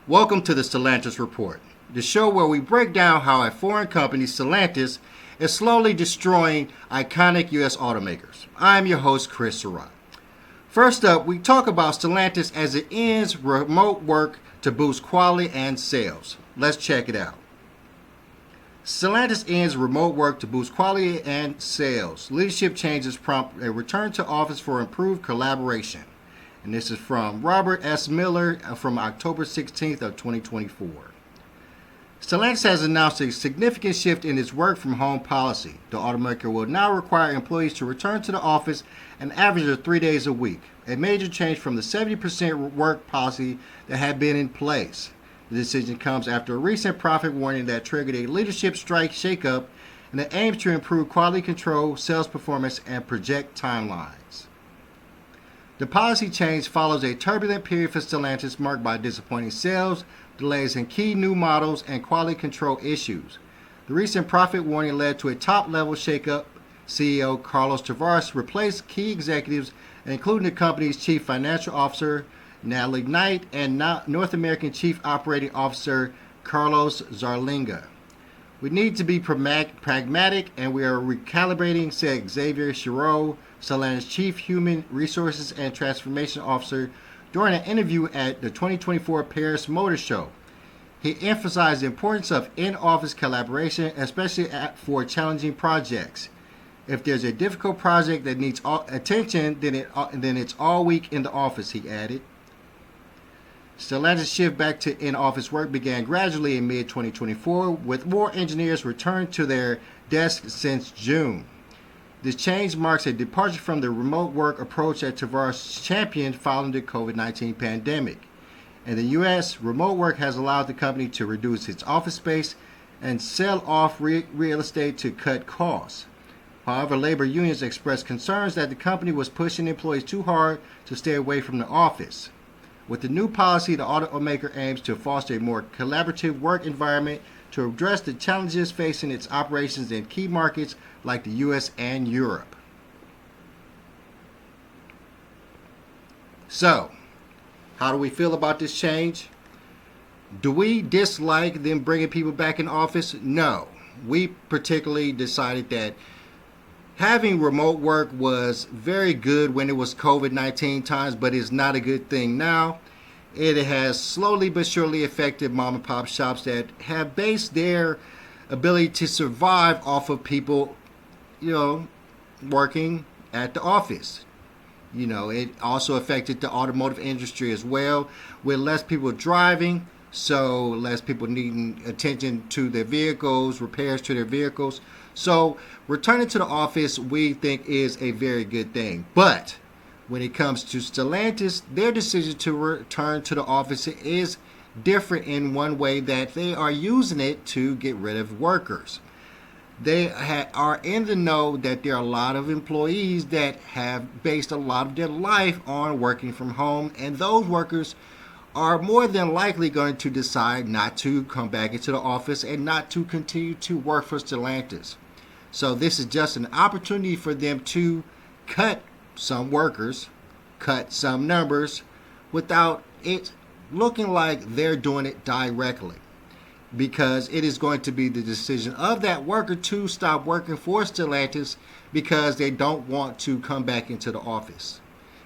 Welcome to the Stellantis Report, the show where we break down how a foreign company, Stellantis, is slowly destroying iconic U.S. automakers. I'm your host, Chris Surratt. First up, we talk about Stellantis as it ends remote work to boost quality and sales. Let's check it out. Stellantis ends remote work to boost quality and sales. Leadership changes prompt a return to office for improved collaboration. And this is from Robert S. Miller from October 16th of 2024. Stellantis has announced a significant shift in its work from home policy. The automaker will now require employees to return to the office an average of 3 days a week, a major change from the 70% work policy that had been in place. The decision comes after a recent profit warning that triggered a leadership strike shakeup and it aims to improve quality control, sales performance, and project timelines. The policy change follows a turbulent period for Stellantis marked by disappointing sales, delays in key new models, and quality control issues. The recent profit warning led to a top-level shakeup. CEO Carlos Tavares replaced key executives, including the company's chief financial officer, Natalie Knight, and North American Chief Operating Officer Carlos Zarlinga. We need to be pragmatic, and we are recalibrating, said Xavier Chiraud, Stellantis Chief Human Resources and Transformation Officer, during an interview at the 2024 Paris Motor Show. He emphasized the importance of in-office collaboration, especially for challenging projects. If there's a difficult project that needs attention, then it's all week in the office, he added. Stellantis' shift back to in-office work began gradually in mid-2024, with more engineers returned to their desks since June. This change marks a departure from the remote work approach that Tavares championed following the COVID-19 pandemic. In the U.S., remote work has allowed the company to reduce its office space and sell off real estate to cut costs. However, labor unions expressed concerns that the company was pushing employees too hard to stay away from the office. With the new policy, the automaker aims to foster a more collaborative work environment to address the challenges facing its operations in key markets like the U.S. and Europe. So, how do we feel about this change? Do we dislike them bringing people back in office? No. We particularly decided that having remote work was very good when it was COVID-19 times, but it's not a good thing now. It has slowly but surely affected mom and pop shops that have based their ability to survive off of people, working at the office. It also affected the automotive industry as well, with less people driving, so less people needing attention to their vehicles, repairs to their vehicles. So returning to the office, we think, is a very good thing. But when it comes to Stellantis, their decision to return to the office is different in one way, that they are using it to get rid of workers. They are in the know that there are a lot of employees that have based a lot of their life on working from home, and those workers are more than likely going to decide not to come back into the office and not to continue to work for Stellantis. So this is just an opportunity for them to cut some workers, cut some numbers, without it looking like they're doing it directly, because it is going to be the decision of that worker to stop working for Stellantis because they don't want to come back into the office.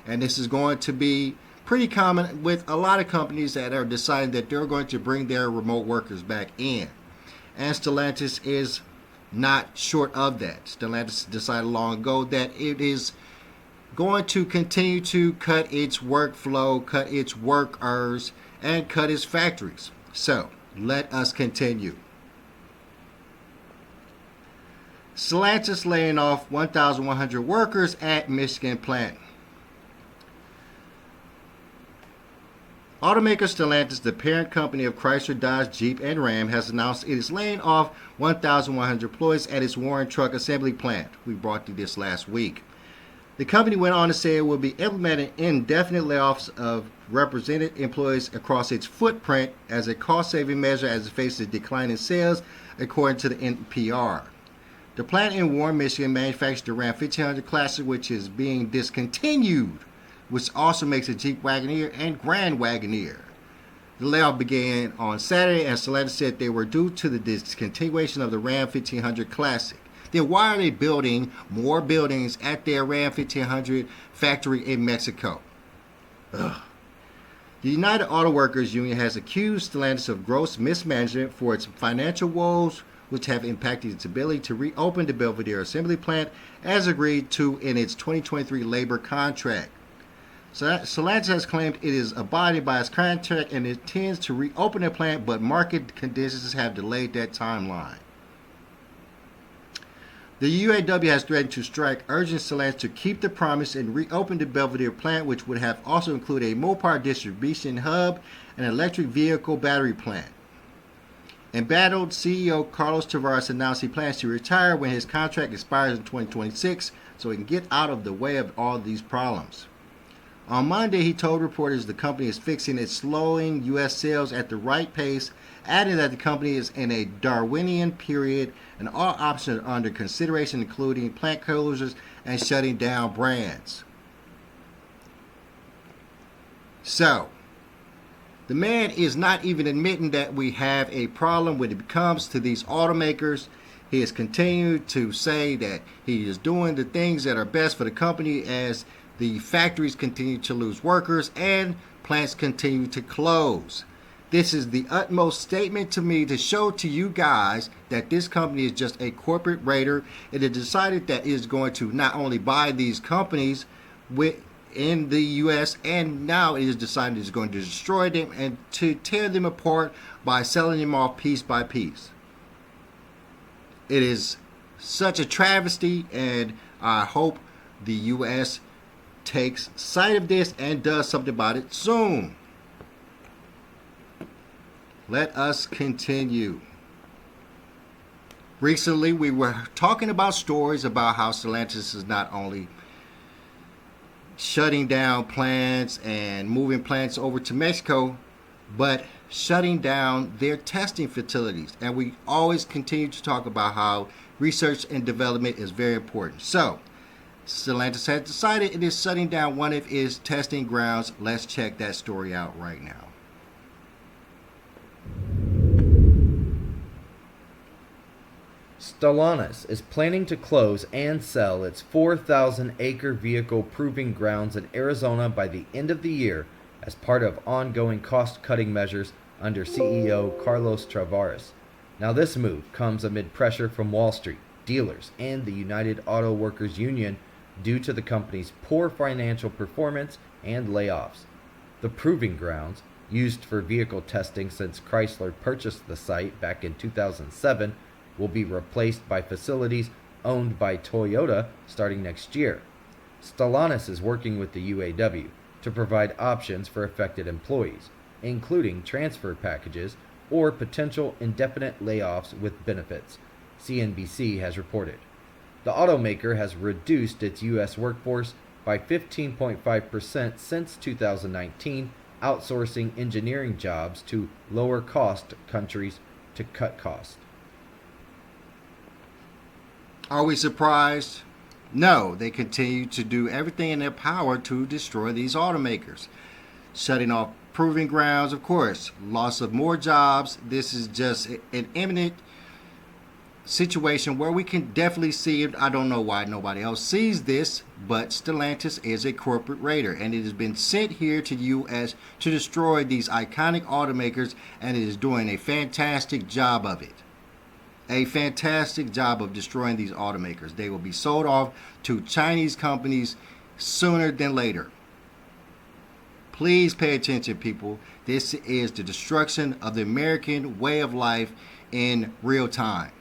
And this is going to be pretty common with a lot of companies that are deciding that they're going to bring their remote workers back in. And Stellantis is not short of that. Stellantis decided long ago that it is going to continue to cut its workflow, cut its workers, and cut its factories. So, let us continue. Stellantis laying off 1,100 workers at Michigan plant. Automaker Stellantis, the parent company of Chrysler, Dodge, Jeep, and Ram, has announced it is laying off 1,100 employees at its Warren Truck Assembly plant. We brought you this last week. The company went on to say it will be implementing indefinite layoffs of represented employees across its footprint as a cost-saving measure as it faces a decline in sales, according to the NPR. The plant in Warren, Michigan, manufactures the Ram 1500 Classic, which is being discontinued, which also makes a Jeep Wagoneer and Grand Wagoneer. The layoff began on Saturday, and Stellantis said they were due to the discontinuation of the Ram 1500 Classic. Then why are they building more buildings at their Ram 1500 factory in Mexico? Ugh. The United Auto Workers Union has accused Stellantis of gross mismanagement for its financial woes, which have impacted its ability to reopen the Belvidere assembly plant as agreed to in its 2023 labor contract. Stellantis has claimed it is abiding by its contract and intends to reopen the plant, but market conditions have delayed that timeline. The UAW has threatened to strike, urging Stellantis to keep the promise and reopen the Belvidere plant, which would have also included a Mopar distribution hub and electric vehicle battery plant. Embattled CEO Carlos Tavares announced he plans to retire when his contract expires in 2026 so he can get out of the way of all these problems. On Monday, he told reporters the company is fixing its slowing U.S. sales at the right pace, adding that the company is in a Darwinian period and all options are under consideration, including plant closures and shutting down brands. So, the man is not even admitting that we have a problem when it comes to these automakers. He has continued to say that he is doing the things that are best for the company as the factories continue to lose workers and plants continue to close. This is the utmost statement to me to show to you guys that this company is just a corporate raider. It has decided that it is going to not only buy these companies in the U.S., and now it is decided it's going to destroy them and to tear them apart by selling them off piece by piece. It is such a travesty, and I hope the U.S. takes sight of this and does something about it soon. Let us continue. Recently, we were talking about stories about how Stellantis is not only shutting down plants and moving plants over to Mexico, but shutting down their testing facilities. And we always continue to talk about how research and development is very important. So, Stellantis has decided it is shutting down one of its testing grounds. Let's check that story out right now. Stellantis is planning to close and sell its 4,000-acre vehicle proving grounds in Arizona by the end of the year as part of ongoing cost-cutting measures under CEO Carlos Tavares. Now this move comes amid pressure from Wall Street, dealers, and the United Auto Workers Union due to the company's poor financial performance and layoffs. The proving grounds, used for vehicle testing since Chrysler purchased the site back in 2007, will be replaced by facilities owned by Toyota starting next year. Stellantis is working with the UAW to provide options for affected employees, including transfer packages or potential indefinite layoffs with benefits, CNBC has reported. The automaker has reduced its U.S. workforce by 15.5% since 2019, outsourcing engineering jobs to lower-cost countries to cut costs. Are we surprised? No, they continue to do everything in their power to destroy these automakers. Shutting off proving grounds, of course, loss of more jobs. This is just an imminent situation where we can definitely see it. I don't know why nobody else sees this, but Stellantis is a corporate raider, and it has been sent here to the U.S. to destroy these iconic automakers, and it is doing a fantastic job of it. A fantastic job of destroying these automakers. They will be sold off to Chinese companies sooner than later. Please pay attention, people. This is the destruction of the American way of life in real time.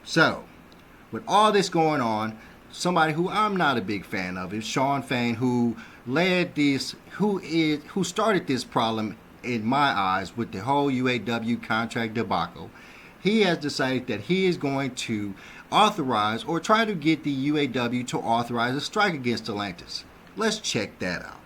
So, with all this going on, somebody who I'm not a big fan of is Shawn Fain, who started this problem in my eyes with the whole UAW contract debacle. He has decided that he is going to authorize or try to get the UAW to authorize a strike against Stellantis. Let's check that out.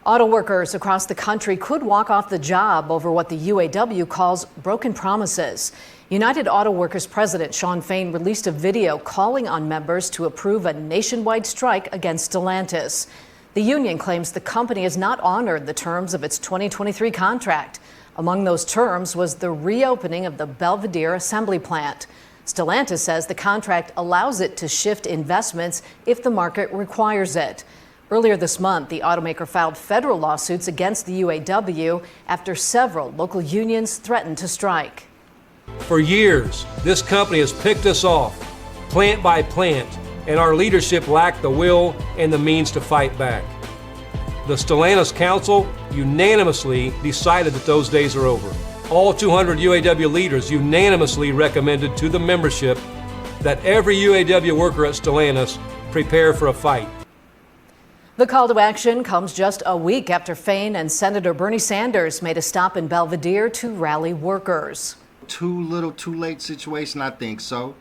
Auto workers across the country could walk off the job over what the UAW calls broken promises. United Auto Workers President Shawn Fain released a video calling on members to approve a nationwide strike against Stellantis. The The union claims the company has not honored the terms of its 2023 contract. Among those terms was the reopening of the Belvidere assembly plant. Stellantis says the contract allows it to shift investments if the market requires it. Earlier this month, the automaker filed federal lawsuits against the UAW after several local unions threatened to strike. For years, this company has picked us off, plant by plant, and our leadership lacked the will and the means to fight back. The Stellantis Council unanimously decided that those days are over. All 200 UAW leaders unanimously recommended to the membership that every UAW worker at Stellantis prepare for a fight. The call to action comes just a week after Fain and Senator Bernie Sanders made a stop in Belvidere to rally workers. Too little, too late situation, I think so.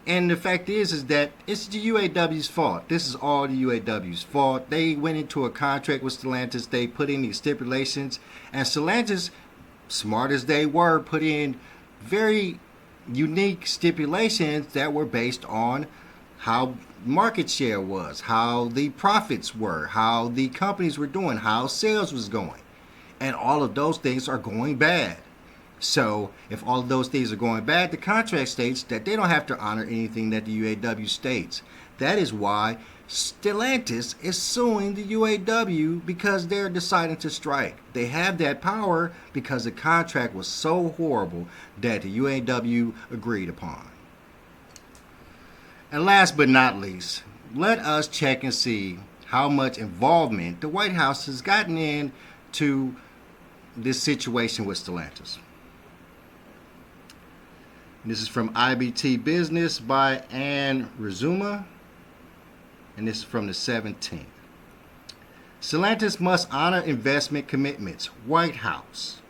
And the fact is that it's the UAW's fault. This is all the UAW's fault. They went into a contract with Stellantis. They put in these stipulations, and Stellantis, smart as they were, put in very unique stipulations that were based on how market share was, how the profits were, how the companies were doing, how sales was going. And all of those things are going bad. So if all of those things are going bad, the contract states that they don't have to honor anything that the UAW states. That is why Stellantis is suing the UAW, because they're deciding to strike. They have that power because the contract was so horrible that the UAW agreed upon. And last but not least, let us check and see how much involvement the White House has gotten into this situation with Stellantis. This is from IBT Business by Ann Rizuma, and this is from the 17th. Stellantis must honor investment commitments. White House.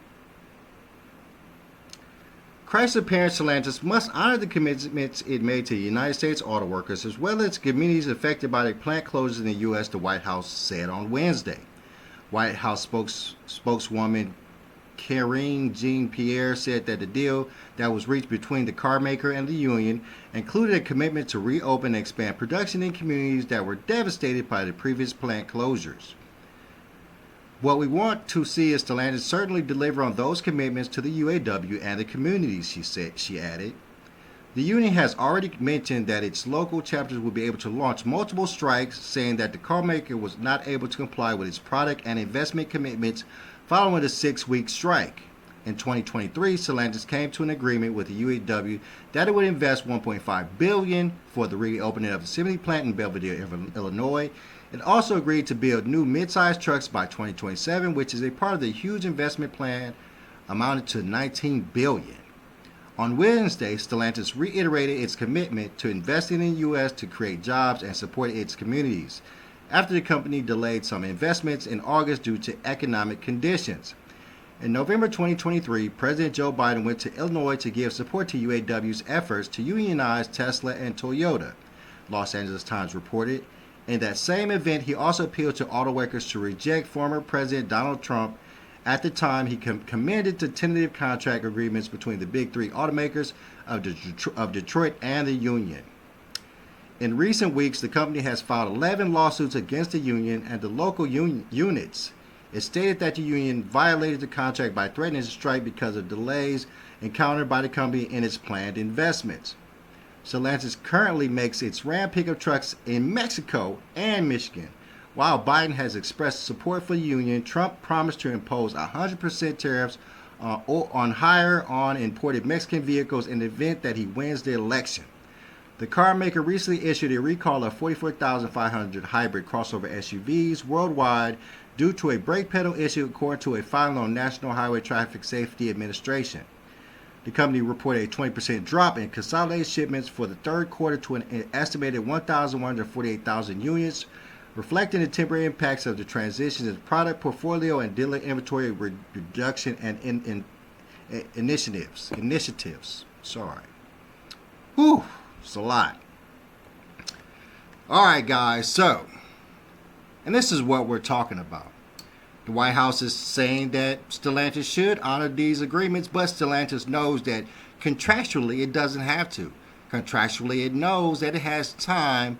Chrysler parent Stellantis must honor the commitments it made to the United States auto workers as well as communities affected by the plant closures in the U.S., the White House said on Wednesday. White House spokeswoman Karine Jean-Pierre said that the deal that was reached between the car maker and the union included a commitment to reopen and expand production in communities that were devastated by the previous plant closures. What we want to see is Stellantis certainly deliver on those commitments to the UAW and the communities, she added. The union has already mentioned that its local chapters will be able to launch multiple strikes, saying that the car maker was not able to comply with its product and investment commitments following a 6-week strike. In 2023, Stellantis came to an agreement with the UAW that it would invest $1.5 billion for the reopening of the assembly plant in Belvidere, Illinois. It also agreed to build new mid-sized trucks by 2027, which is a part of the huge investment plan amounted to $19 billion. On Wednesday, Stellantis reiterated its commitment to investing in the U.S. to create jobs and support its communities, after the company delayed some investments in August due to economic conditions. In November 2023, President Joe Biden went to Illinois to give support to UAW's efforts to unionize Tesla and Toyota, Los Angeles Times reported. In that same event, he also appealed to automakers to reject former President Donald Trump. At the time, he commended the tentative contract agreements between the big three automakers of Detroit and the union. In recent weeks, the company has filed 11 lawsuits against the union and the local units. It stated that the union violated the contract by threatening to strike because of delays encountered by the company in its planned investments. Stellantis currently makes its Ram pickup trucks in Mexico and Michigan. While Biden has expressed support for the union, Trump promised to impose 100% tariffs on higher on imported Mexican vehicles in the event that he wins the election. The car maker recently issued a recall of 44,500 hybrid crossover SUVs worldwide due to a brake pedal issue, according to a filing on National Highway Traffic Safety Administration. The company reported a 20% drop in consolidated shipments for the third quarter to an estimated 1,148,000 units, reflecting the temporary impacts of the transitions in product portfolio and dealer inventory reduction and initiatives. Whew. It's a lot. All right, guys. So, and this is what we're talking about. The White House is saying that Stellantis should honor these agreements, but Stellantis knows that contractually it doesn't have to. Contractually, it knows that it has time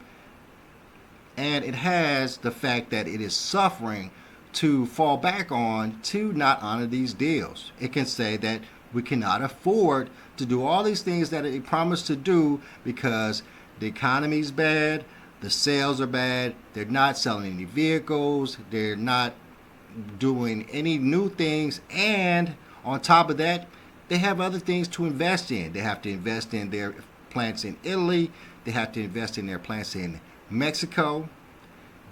and it has the fact that it is suffering to fall back on to not honor these deals. It can say that we cannot afford to do all these things that it promised to do because the economy's bad, the sales are bad, they're not selling any vehicles, they're not doing any new things, and on top of that, they have other things to invest in. They have to invest in their plants in Italy, they have to invest in their plants in Mexico.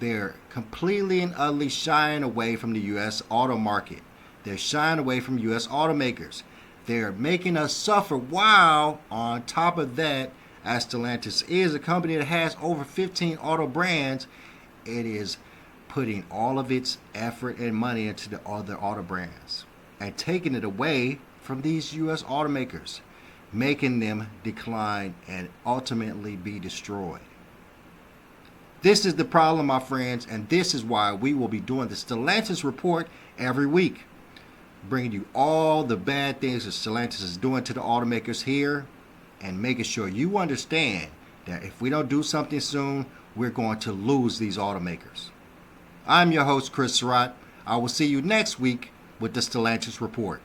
They're completely and utterly shying away from the U.S. auto market. They're shying away from U.S. automakers. They're making us suffer, while on top of that, as Stellantis is a company that has over 15 auto brands, it is putting all of its effort and money into the other auto brands and taking it away from these U.S. automakers, making them decline and ultimately be destroyed. This is the problem, my friends, and this is why we will be doing the Stellantis Report every week, bringing you all the bad things that Stellantis is doing to the automakers here and making sure you understand that if we don't do something soon, we're going to lose these automakers. I'm your host, Chris Surratt. I will see you next week with the Stellantis Report.